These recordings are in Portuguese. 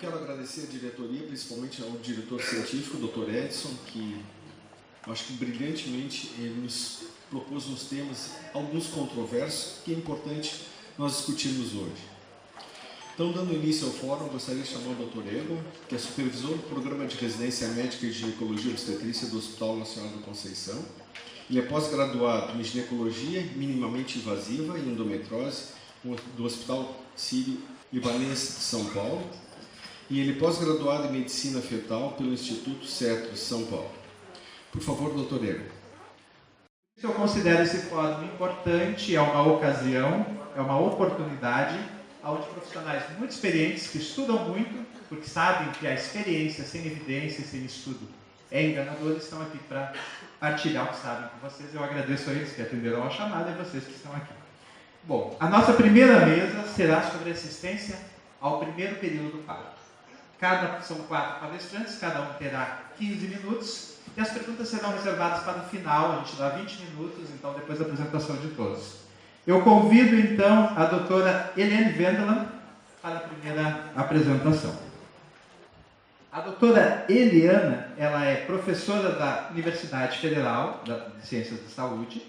quero agradecer a diretoria, principalmente ao diretor científico, Dr. Edson, que acho que brilhantemente ele nos propôs uns temas, alguns controversos, que é importante nós discutirmos hoje. Então, dando início ao fórum, gostaria de chamar o Dr. Egon, que é supervisor do Programa de Residência Médica e Ginecologia e Obstetrícia do Hospital Nacional da Conceição. Ele é pós-graduado em ginecologia minimamente invasiva e endometriose do Hospital Sírio-Libanês de São Paulo. E ele é pós-graduado em medicina fetal pelo Instituto Cetro de São Paulo. Por favor, doutor Egon. Eu considero esse fórum importante, é uma ocasião, é uma oportunidade, onde profissionais muito experientes, que estudam muito, porque sabem que a experiência sem evidência e sem estudo é enganadora, estão aqui para partilhar o que sabem com vocês. Eu agradeço a eles que atenderam a chamada e vocês que estão aqui. Bom, a nossa primeira mesa será sobre assistência ao primeiro período do parto. São 4 palestrantes, cada um terá 15 minutos, e as perguntas serão reservadas para o final, a gente dá 20 minutos, então depois da apresentação de todos. Eu convido então a doutora Helene Wendeland para a primeira apresentação. A doutora Eliana, ela é professora da Universidade Federal de Ciências da Saúde,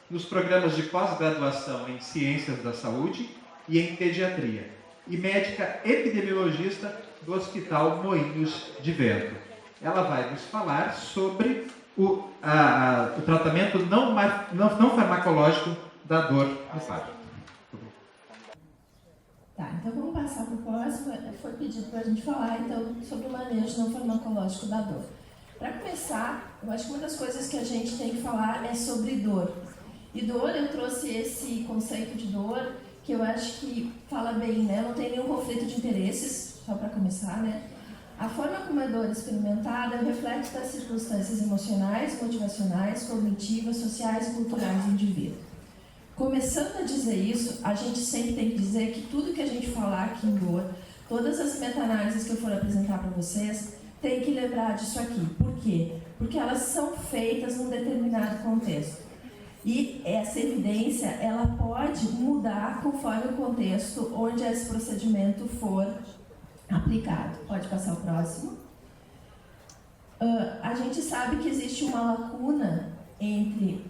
nos programas de pós-graduação em Ciências da Saúde e em Pediatria, e médica epidemiologista do Hospital Moinhos de Vento. Ela vai nos falar sobre o tratamento não farmacológico da dor no parto. Tá, então vamos passar para o próximo. Foi pedido para a gente falar então sobre o manejo não farmacológico da dor. Para começar, eu acho que uma das coisas que a gente tem que falar é sobre dor. E dor, eu trouxe esse conceito de dor que eu acho que fala bem, né? Não tem nenhum conflito de interesses, só para começar, né? A forma como a dor é experimentada é o reflexo das circunstâncias emocionais, motivacionais, cognitivas, sociais e culturais do indivíduo. Começando a dizer isso, a gente sempre tem que dizer que tudo que a gente falar aqui em dor, todas as meta-análises que eu for apresentar para vocês, tem que lembrar disso aqui. Por quê? Porque elas são feitas num determinado contexto. E essa evidência, ela pode mudar conforme o contexto onde esse procedimento for aplicado. Pode passar o próximo. A gente sabe que existe uma lacuna entre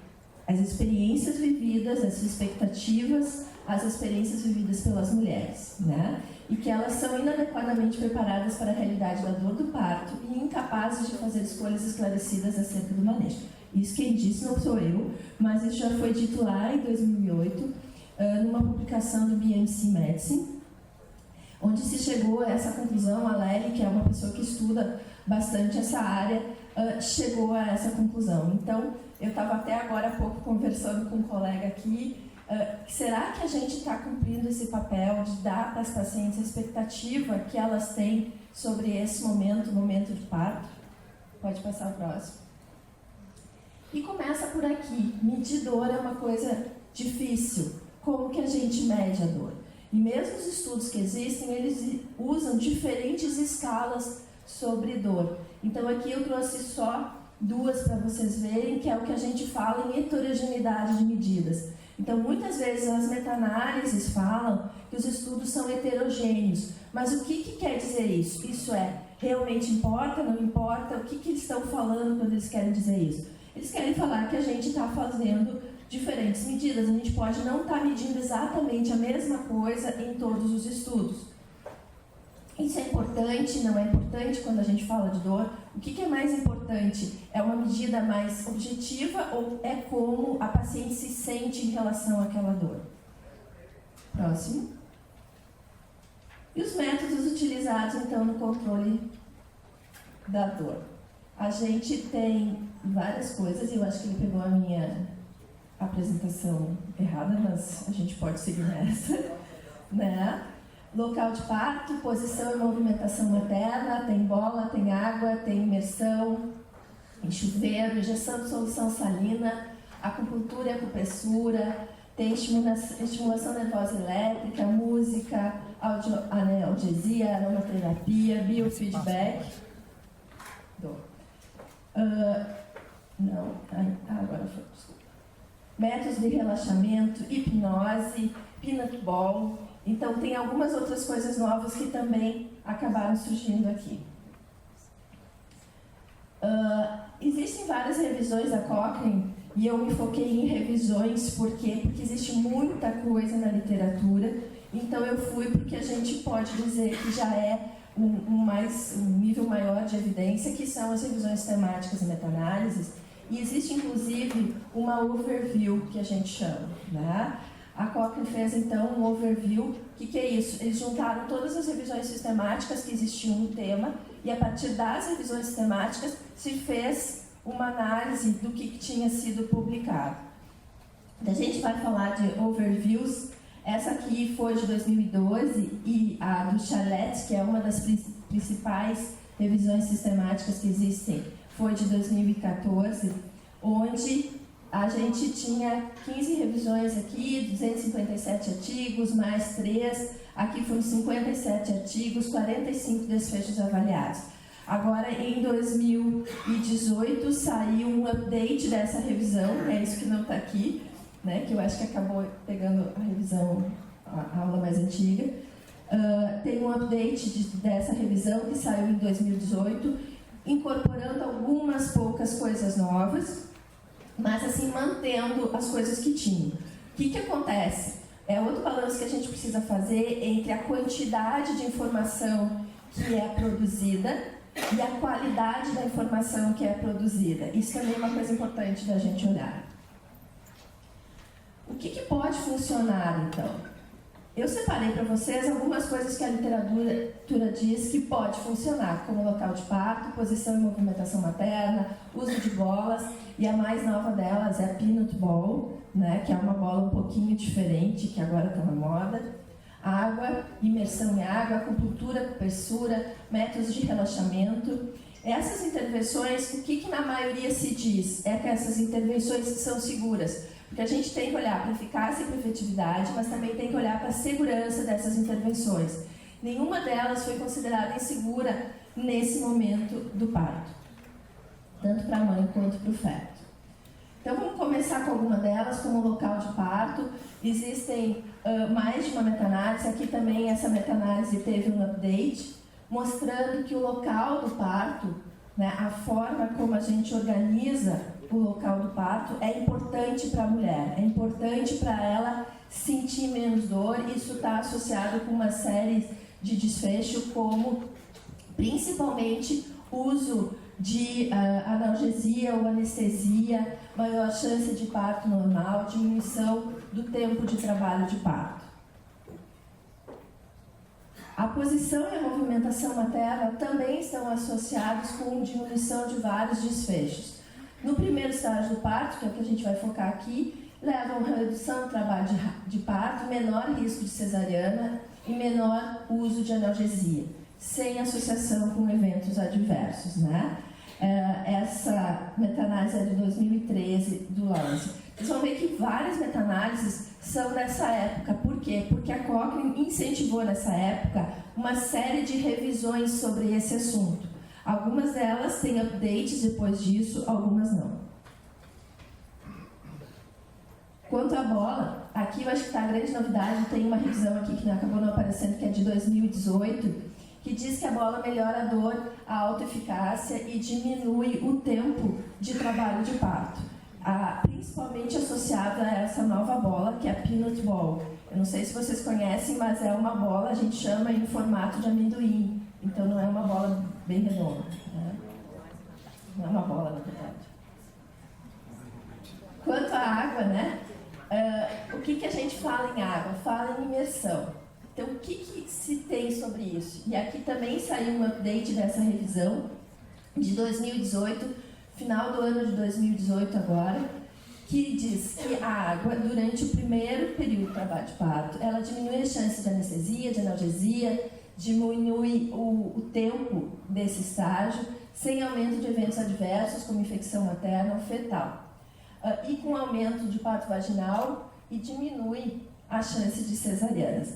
as experiências vividas, as expectativas, as experiências vividas pelas mulheres, né? E que elas são inadequadamente preparadas para a realidade da dor do parto e incapazes de fazer escolhas esclarecidas acerca do manejo. Isso quem disse não sou eu, mas isso já foi dito lá em 2008, numa publicação do BMC Medicine, onde se chegou a essa conclusão. A Lely, que é uma pessoa que estuda bastante essa área, chegou a essa conclusão. Então, eu estava até agora há pouco conversando com um colega aqui, será que a gente está cumprindo esse papel de dar para as pacientes a expectativa que elas têm sobre esse momento de parto? Pode passar o próximo. E começa por aqui. Medir dor é uma coisa difícil. Como que a gente mede a dor? E mesmo os estudos que existem, eles usam diferentes escalas sobre dor. Então aqui eu trouxe só 2 para vocês verem, que é o que a gente fala em heterogeneidade de medidas. Então muitas vezes as meta-análises falam que os estudos são heterogêneos. Mas o que quer dizer isso? Isso realmente importa, não importa? O que eles estão falando quando eles querem dizer isso? Eles querem falar que a gente está fazendo diferentes medidas. A gente pode não estar medindo exatamente a mesma coisa em todos os estudos. Isso é importante, não é importante quando a gente fala de dor? O que é mais importante? É uma medida mais objetiva ou é como a paciente se sente em relação àquela dor? Próximo. E os métodos utilizados, então, no controle da dor? A gente tem várias coisas, e eu acho que ele pegou a minha apresentação errada, mas a gente pode seguir nessa, né? Local de parto, posição e movimentação materna, tem bola, tem água, tem imersão, tem chuveiro, injeção de solução salina, acupuntura e acupressura, tem estimulação nervosa elétrica, música, analgesia, aromaterapia, biofeedback. Agora foi, desculpa. Métodos de relaxamento, hipnose, peanut ball. Então tem algumas outras coisas novas que também acabaram surgindo aqui. Existem várias revisões da Cochrane, e eu me foquei em revisões, por quê? Porque existe muita coisa na literatura, então eu fui porque a gente pode dizer que já é um nível maior de evidência, que são as revisões temáticas e meta-análises, e existe inclusive uma overview, que a gente chama, né? A Cochrane fez então um overview. O que é isso? Eles juntaram todas as revisões sistemáticas que existiam no tema, e a partir das revisões sistemáticas se fez uma análise do que tinha sido publicado. A gente vai falar de overviews. Essa aqui foi de 2012 e a do Charlotte, que é uma das principais revisões sistemáticas que existem, foi de 2014, onde a gente tinha 15 revisões aqui, 257 artigos, mais 3, aqui foram 57 artigos, 45 desfechos avaliados. Agora, em 2018, saiu um update dessa revisão, é isso que não está aqui, né, que eu acho que acabou pegando a revisão, a aula mais antiga. Tem um update dessa revisão que saiu em 2018, incorporando algumas poucas coisas novas, mas assim, mantendo as coisas que tinham. O que acontece? É outro balanço que a gente precisa fazer entre a quantidade de informação que é produzida e a qualidade da informação que é produzida. Isso também é uma coisa importante da gente olhar. O que pode funcionar, então? Eu separei para vocês algumas coisas que a literatura diz que pode funcionar, como local de parto, posição e movimentação materna, uso de bolas, e a mais nova delas é a Peanut Ball, né, que é uma bola um pouquinho diferente, que agora está na moda. Água, imersão em água, acupuntura, acupressura, métodos de relaxamento. Essas intervenções, o que na maioria se diz? É que essas intervenções são seguras. Porque a gente tem que olhar para a eficácia e para a efetividade, mas também tem que olhar para a segurança dessas intervenções. Nenhuma delas foi considerada insegura nesse momento do parto, tanto para a mãe quanto para o feto. Então vamos começar com alguma delas, como o local de parto. Existem mais de uma meta-análise, aqui também essa meta-análise teve um update, mostrando que o local do parto, né, a forma como a gente organiza o local do parto é importante para a mulher, é importante para ela sentir menos dor. Isso está associado com uma série de desfechos, como principalmente uso de analgesia ou anestesia, maior chance de parto normal, diminuição do tempo de trabalho de parto. A posição e a movimentação materna também estão associados com diminuição de vários desfechos. No primeiro estágio do parto, que é o que a gente vai focar aqui, levam a redução do trabalho de parto, menor risco de cesariana e menor uso de analgesia, sem associação com eventos adversos, né? Essa meta-análise é de 2013 do Lancet. Vocês vão ver que várias meta-análises são dessa época. Por quê? Porque a Cochrane incentivou nessa época uma série de revisões sobre esse assunto. Algumas delas têm updates depois disso, algumas não. Quanto à bola, aqui eu acho que está a grande novidade, tem uma revisão aqui que acabou não aparecendo, que é de 2018, que diz que a bola melhora a dor, a autoeficácia e diminui o tempo de trabalho de parto, principalmente associada a essa nova bola, que é a Peanut Ball. Eu não sei se vocês conhecem, mas é uma bola, a gente chama em formato de amendoim, então não é uma bola bem redonda, né? Não é uma bola, na verdade. Quanto à água, né? O que a gente fala em água? Fala em imersão. Então, o que se tem sobre isso? E aqui também saiu um update dessa revisão de 2018, final do ano de 2018 agora, que diz que a água, durante o primeiro período do trabalho de parto, ela diminui a chance de anestesia, de analgesia, diminui o tempo desse estágio, sem aumento de eventos adversos, como infecção materna ou fetal. E com aumento de parto vaginal, e diminui a chance de cesarianas.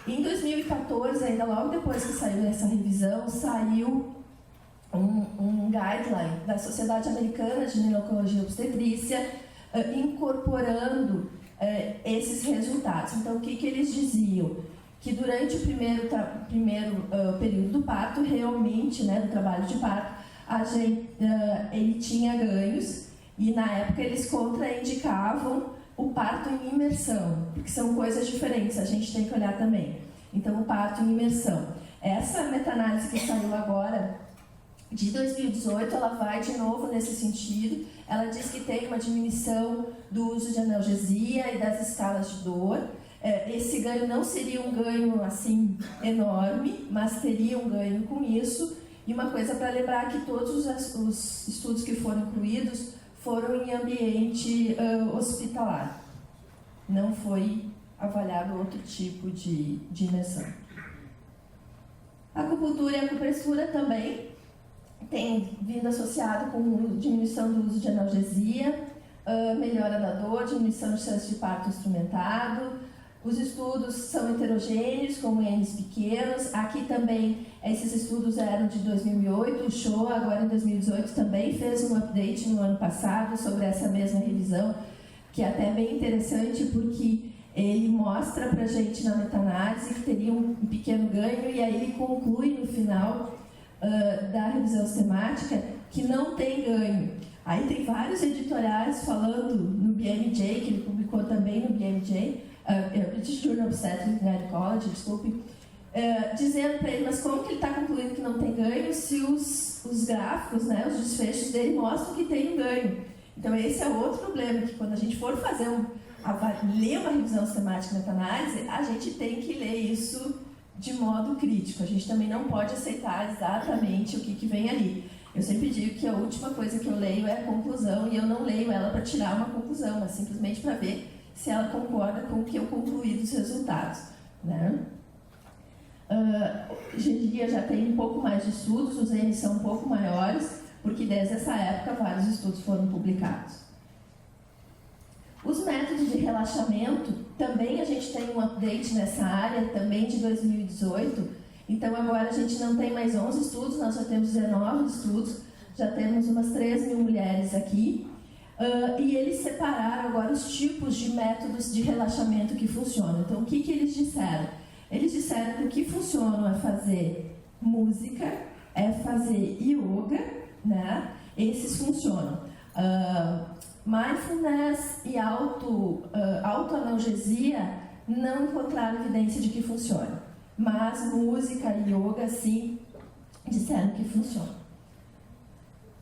Em 2014, ainda logo depois que saiu essa revisão, saiu um guideline da Sociedade Americana de Ginecologia e Obstetrícia, incorporando esses resultados. Então, o que eles diziam? que durante o primeiro período do parto, realmente, né, do trabalho de parto, ele tinha ganhos, e na época eles contraindicavam o parto em imersão, porque são coisas diferentes, a gente tem que olhar também. Então, o parto em imersão. Essa meta-análise que saiu agora, de 2018, ela vai de novo nesse sentido. Ela diz que tem uma diminuição do uso de analgesia e das escalas de dor. Esse ganho não seria um ganho assim enorme, mas teria um ganho com isso. E uma coisa para lembrar que todos os estudos que foram incluídos foram em ambiente hospitalar. Não foi avaliado outro tipo de imersão. A acupuntura e a acupressura também tem vindo associado com diminuição do uso de analgesia, melhora da dor, diminuição de chance de parto instrumentado. Os estudos são heterogêneos, com N's pequenos. Aqui também, esses estudos eram de 2008, o Shoa, agora em 2018, também fez um update no ano passado sobre essa mesma revisão, que é até bem interessante, porque ele mostra para a gente na meta-análise que teria um pequeno ganho, e aí ele conclui no final da revisão sistemática que não tem ganho. Aí tem vários editoriais falando no BMJ, que ele publicou também no BMJ, British Journal of Obstetrics and Gynecology, desculpe, dizendo para ele, mas como que ele está concluindo que não tem ganho se os gráficos, né, os desfechos dele mostram que tem um ganho. Então esse é outro problema, que quando a gente for fazer ler uma revisão sistemática meta-análise, a gente tem que ler isso de modo crítico. A gente também não pode aceitar exatamente o que vem ali. Eu sempre digo que a última coisa que eu leio é a conclusão, e eu não leio ela para tirar uma conclusão, mas simplesmente para ver se ela concorda com o que eu concluí dos resultados, né? Hoje em dia já tem um pouco mais de estudos, os N's são um pouco maiores, porque desde essa época vários estudos foram publicados. Os métodos de relaxamento, também a gente tem um update nessa área, também de 2018. Então agora a gente não tem mais 11 estudos, nós já temos 19 estudos, já temos umas 3.000 mulheres aqui. E eles separaram agora os tipos de métodos de relaxamento que funcionam. Então o que eles disseram? Eles disseram que o que funciona é fazer música, é fazer yoga, né? Esses funcionam. Mindfulness e autoanalgesia não encontraram evidência de que funciona, mas música e yoga sim disseram que funciona.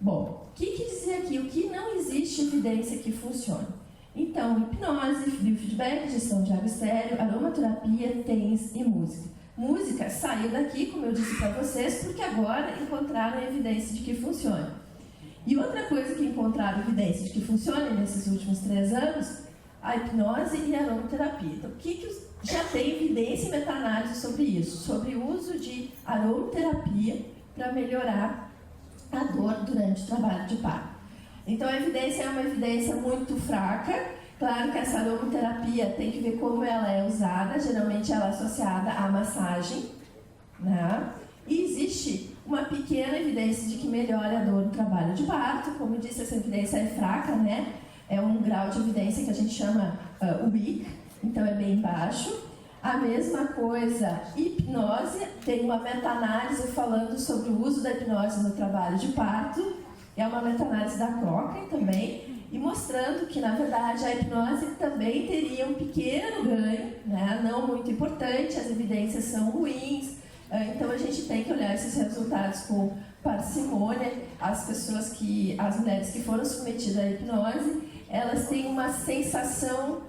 Bom, o que dizer aqui? O que não existe evidência que funcione? Então, hipnose, biofeedback, gestão de água estéreo, aromaterapia, TENS e música. Música saiu daqui, como eu disse para vocês, porque agora encontraram evidência de que funciona. E outra coisa que encontraram evidência de que funciona nesses últimos 3 anos, a hipnose e a aromaterapia. Então, já tem evidência e meta-análise sobre isso, sobre o uso de aromaterapia para melhorar a dor durante o trabalho de parto. Então, a evidência é uma evidência muito fraca. Claro que essa aromaterapia tem que ver como ela é usada, geralmente ela é associada à massagem, né? E existe uma pequena evidência de que melhora a dor no trabalho de parto. Como eu disse, essa evidência é fraca, né? É um grau de evidência que a gente chama weak, então é bem baixo. A mesma coisa, hipnose, tem uma meta-análise falando sobre o uso da hipnose no trabalho de parto. É uma meta-análise da Cochrane também, e mostrando que, na verdade, a hipnose também teria um pequeno ganho, né? Não muito importante, as evidências são ruins. Então a gente tem que olhar esses resultados com parcimônia. As mulheres que foram submetidas à hipnose, elas têm uma sensação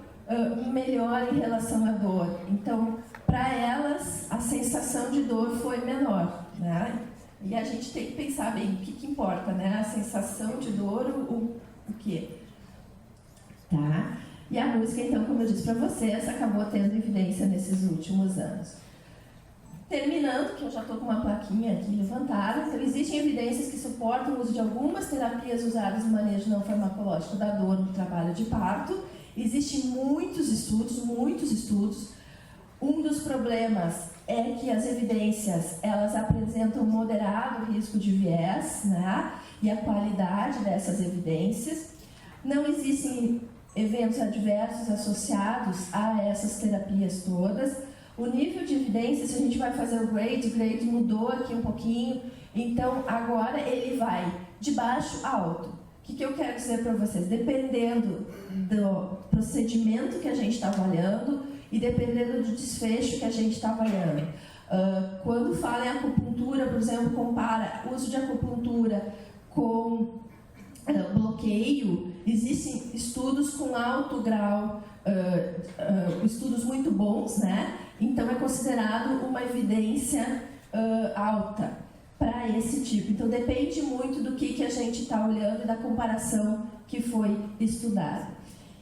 melhor em relação à dor. Então, para elas, a sensação de dor foi menor, né? E a gente tem que pensar bem o que importa, né? A sensação de dor, o quê? Tá? E a música, então, como eu disse para vocês, acabou tendo evidência nesses últimos anos. Terminando, que eu já estou com uma plaquinha aqui levantada, então existem evidências que suportam o uso de algumas terapias usadas no manejo não farmacológico da dor no trabalho de parto. Existem muitos estudos. Um dos problemas é que as evidências, elas apresentam moderado risco de viés, né? E a qualidade dessas evidências. Não existem eventos adversos associados a essas terapias todas. O nível de evidência, se a gente vai fazer o grade mudou aqui um pouquinho, então agora ele vai de baixo a alto. O que eu quero dizer para vocês? Dependendo do procedimento que a gente está avaliando e dependendo do desfecho que a gente está avaliando. Quando fala em acupuntura, por exemplo, compara o uso de acupuntura com bloqueio, existem estudos com alto grau, estudos muito bons, né? Então é considerado uma evidência alta para esse tipo. Então depende muito do que a gente está olhando e da comparação que foi estudada.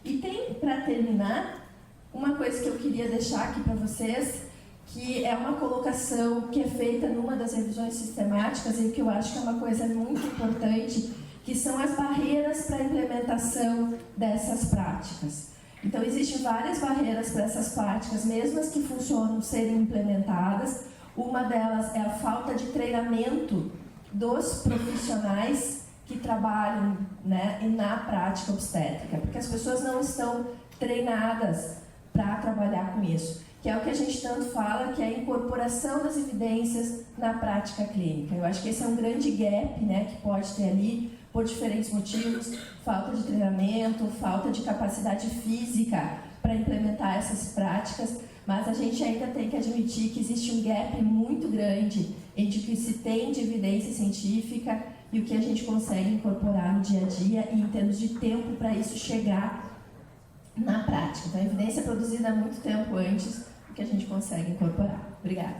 E tem, para terminar, uma coisa que eu queria deixar aqui para vocês, que é uma colocação que é feita numa das revisões sistemáticas e que eu acho que é uma coisa muito importante, que são as barreiras para a implementação dessas práticas. Então existem várias barreiras para essas práticas, mesmo as que funcionam, serem implementadas. Uma delas é a falta de treinamento dos profissionais que trabalham, né, na prática obstétrica, porque as pessoas não estão treinadas para trabalhar com isso, que é o que a gente tanto fala, que é a incorporação das evidências na prática clínica. Eu acho que esse é um grande gap, né, que pode ter ali, por diferentes motivos, falta de treinamento, falta de capacidade física para implementar essas práticas, mas a gente ainda tem que admitir que existe um gap muito grande entre o que se tem de evidência científica e o que a gente consegue incorporar no dia a dia e em termos de tempo para isso chegar na prática. Então, a evidência é produzida há muito tempo antes do que a gente consegue incorporar. Obrigada.